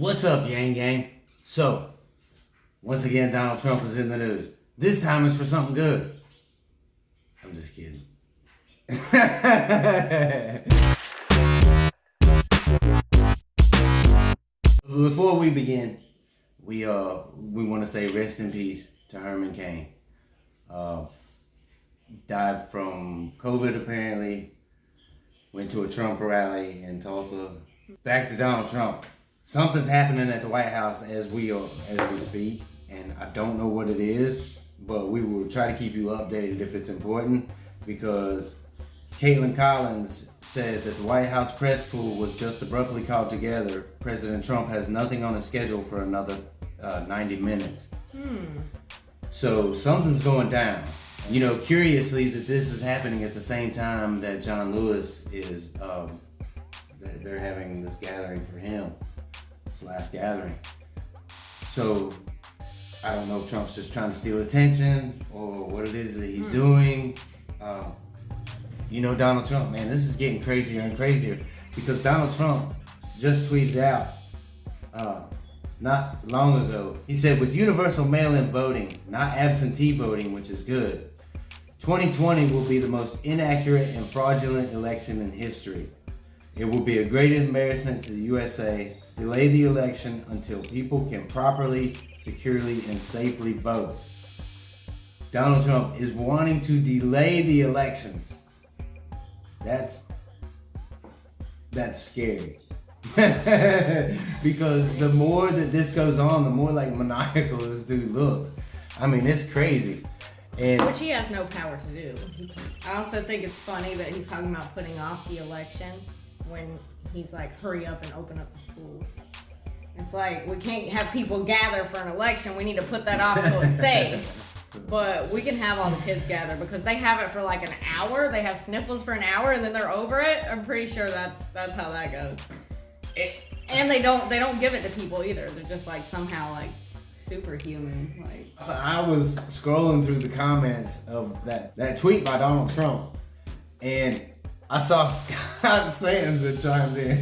What's up, Yang Gang? So, once again, Donald Trump is in the news. This time it's for something good. I'm just kidding. Before we begin, we want to say rest in peace to Herman Cain. Died from COVID apparently. Went to a Trump rally in Tulsa. Back to Donald Trump. Something's happening at the White House as we speak, and I don't know what it is, but we will try to keep you updated if it's important, because Caitlin Collins said that the White House press pool was just abruptly called together. President Trump has nothing on his schedule for another 90 minutes. So something's going down. You know, curiously, that this is happening at the same time that John Lewis is, they're having this gathering for him. Last gathering. So I don't know if Trump's just trying to steal attention or what it is that he's doing. You know, Donald Trump, man, this is getting crazier and crazier, because Donald Trump just tweeted out not long ago. He said, with universal mail-in voting, not absentee voting, which is good, 2020 will be the most inaccurate and fraudulent election in history. It will be a great embarrassment to the USA. Delay the election until people can properly, securely, and safely vote. Donald Trump is wanting to delay the elections. That's scary. Because the more that this goes on, the more like maniacal this dude looks. I mean, it's crazy. Which he has no power to do. I also think it's funny that he's talking about putting off the election when he's like, hurry up and open up the schools. It's like, we can't have people gather for an election. We need to put that off so it's safe. But we can have all the kids gather, because they have it for like an hour. They have sniffles for an hour and then they're over it. I'm pretty sure that's how that goes. And they don't give it to people either. They're just like somehow like superhuman. Like, I was scrolling through the comments of that tweet by Donald Trump, and I saw Scott Sands that chimed in,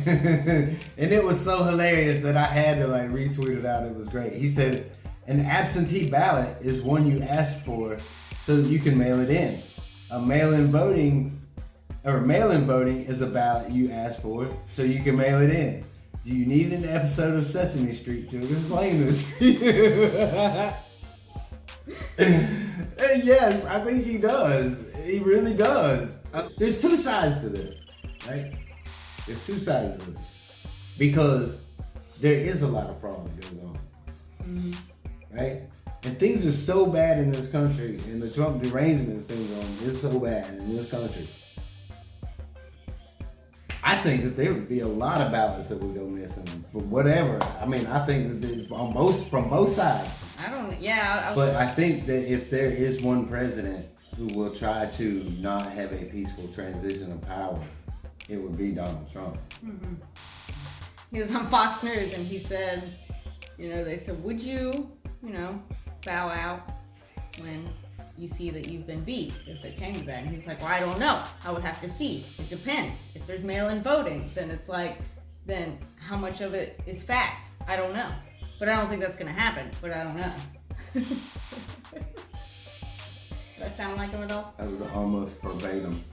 and it was so hilarious that I had to like retweet it out. It was great. He said, an absentee ballot is one you asked for so that you can mail it in. Mail-in voting is a ballot you asked for so you can mail it in. Do you need an episode of Sesame Street to explain this for you? Yes, I think he does. He really does. There's two sides to this, right? There's two sides to this. Because there is a lot of fraud that goes on, right? And things are so bad in this country, and the Trump derangement syndrome is so bad in this country. I think that there would be a lot of ballots that would go missing for whatever. I mean, I think that from both sides. But I think that if there is one president who will try to not have a peaceful transition of power, it would be Donald Trump. He was on Fox News and he said, they said, would you, bow out when you see that you've been beat, if it came to that? And he's like, well, I don't know. I would have to see. It depends. If there's mail-in voting, then it's like, then how much of it is fact? I don't know. But I don't think that's going to happen, but I don't know. Did I sound like him at all? That was almost verbatim.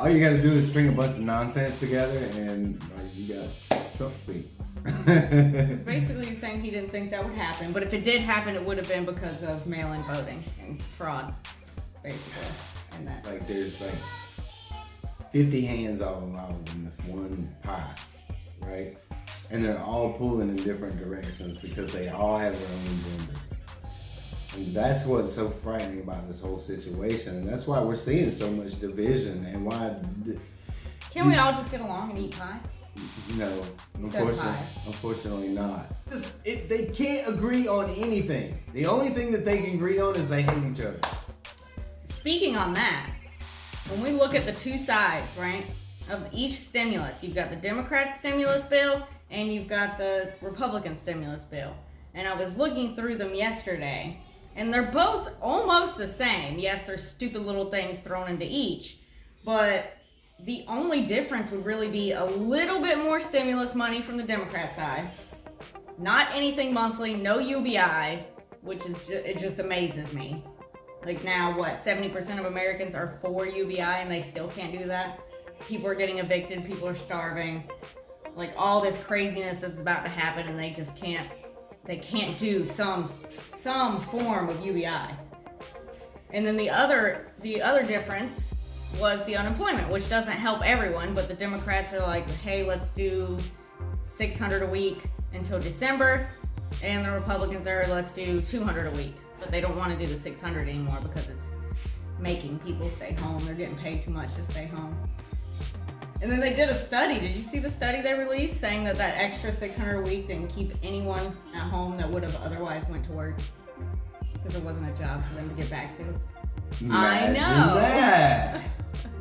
All you gotta do is string a bunch of nonsense together and you got Trump speak. It's basically saying he didn't think that would happen, but if it did happen, it would have been because of mail-in voting and fraud, basically. And that. Like there's like 50 hands all involved in this one pie, right? And they're all pulling in different directions because they all have their own agendas. And that's what's so frightening about this whole situation. And that's why we're seeing so much division, and why... Can we all just get along and eat pie? No, unfortunately not. They can't agree on anything. The only thing that they can agree on is they hate each other. Speaking on that, when we look at the two sides, right, of each stimulus, you've got the Democrat stimulus bill and you've got the Republican stimulus bill. And I was looking through them yesterday, and they're both almost the same. Yes, there's stupid little things thrown into each, but the only difference would really be a little bit more stimulus money from the Democrat side. Not anything monthly, no UBI, which is it just amazes me. Like now, what, 70% of Americans are for UBI and they still can't do that? People are getting evicted, people are starving. Like all this craziness that's about to happen and they just can't do some form of UBI. And then the other difference was the unemployment, which doesn't help everyone, but the Democrats are like, hey, let's do $600 a week until December, and the Republicans are, let's do $200 a week. But they don't want to do the $600 anymore because it's making people stay home. They're getting paid too much to stay home. And then they did a study. Did you see the study they released saying that extra $600 a week didn't keep anyone at home that would have otherwise went to work because there wasn't a job for them to get back to? Imagine I know. That.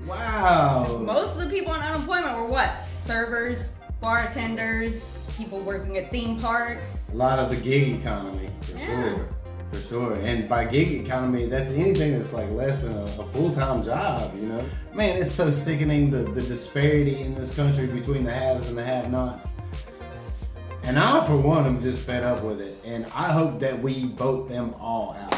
Wow. Most of the people on unemployment were what? Servers, bartenders, people working at theme parks. A lot of the gig economy, for sure. For sure. And by gig economy, that's anything that's like less than a full-time job, you know? Man, it's so sickening, the disparity in this country between the haves and the have-nots. And I, for one, am just fed up with it. And I hope that we vote them all out.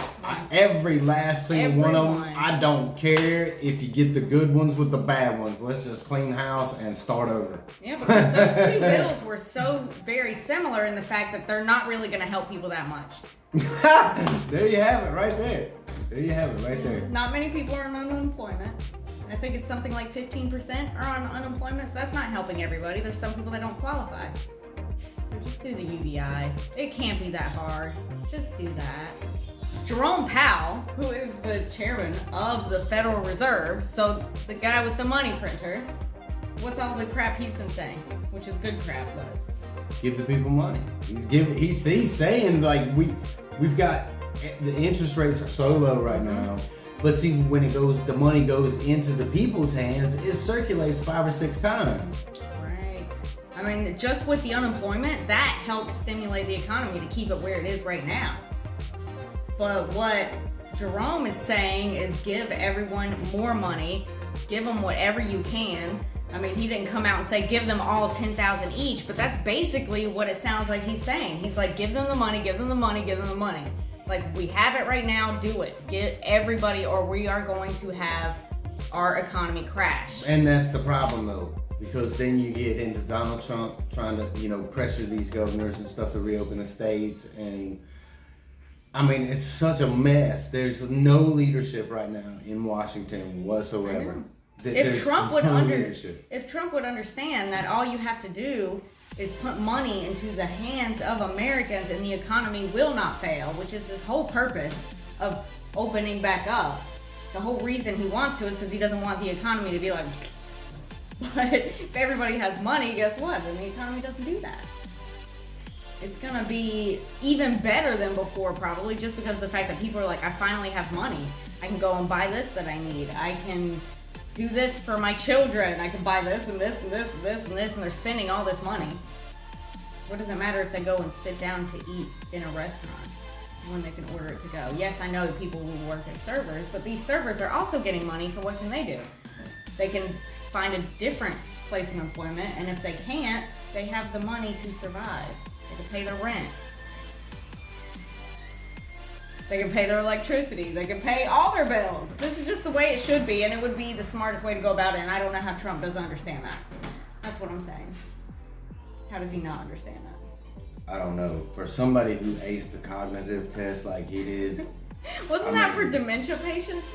Every last single one of them. I don't care if you get the good ones with the bad ones. Let's just clean house and start over. Yeah, because those two bills were so very similar in the fact that they're not really going to help people that much. There you have it right there. There you have it right there. Not many people are on unemployment. I think it's something like 15% are on unemployment, so that's not helping everybody. There's some people that don't qualify. So just do the UBI. It can't be that hard. Just do that. Jerome Powell, who is the chairman of the Federal Reserve, so the guy with the money printer, what's all the crap he's been saying? Which is good crap, but give the people money. He's saying like we've got the interest rates are so low right now. But see, when the money goes into the people's hands, it circulates 5 or 6 times. Right. I mean, just with the unemployment, that helps stimulate the economy to keep it where it is right now. But what Jerome is saying is give everyone more money, give them whatever you can. I mean, he didn't come out and say give them all $10,000 each, but that's basically what it sounds like he's saying. He's like, give them the money, give them the money, give them the money. Like, we have it right now, do it. Get everybody, or we are going to have our economy crash. And that's the problem, though, because then you get into Donald Trump trying to, pressure these governors and stuff to reopen the states. And I mean, it's such a mess. There's no leadership right now in Washington whatsoever. If Trump would understand that all you have to do is put money into the hands of Americans and the economy will not fail, which is his whole purpose of opening back up. The whole reason he wants to is because he doesn't want the economy to be like, but if everybody has money, guess what? Then the economy doesn't do that. It's gonna be even better than before, probably, just because of the fact that people are like, I finally have money. I can go and buy this that I need. I can do this for my children. I can buy this and this and this and this and this, and they're spending all this money. What does it matter if they go and sit down to eat in a restaurant when they can order it to go? Yes, I know that people will work as servers, but these servers are also getting money, so what can they do? They can find a different place of employment, and if they can't, they have the money to survive. They can pay their rent. They can pay their electricity. They can pay all their bills. This is just the way it should be, and it would be the smartest way to go about it, and I don't know how Trump doesn't understand that. That's what I'm saying. How does he not understand that? I don't know. For somebody who aced the cognitive test like he did. Wasn't that for dementia patients?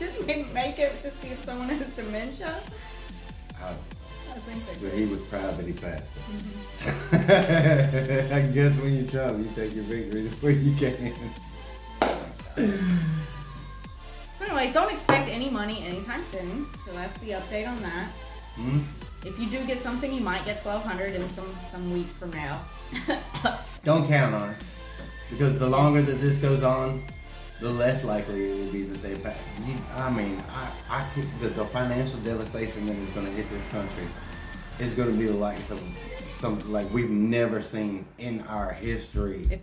Didn't they make it to see if someone has dementia? I think they But did. he was proud that he passed it. I guess when you're Trump, you take your victories where you can. So anyways, don't expect any money anytime soon. So that's the update on that. Hmm? If you do get something, you might get $1,200 in some weeks from now. Don't count on it. Because the longer that this goes on, the less likely it will be that they pass. I mean, the financial devastation that is going to hit this country is going to be like some like we've never seen in our history.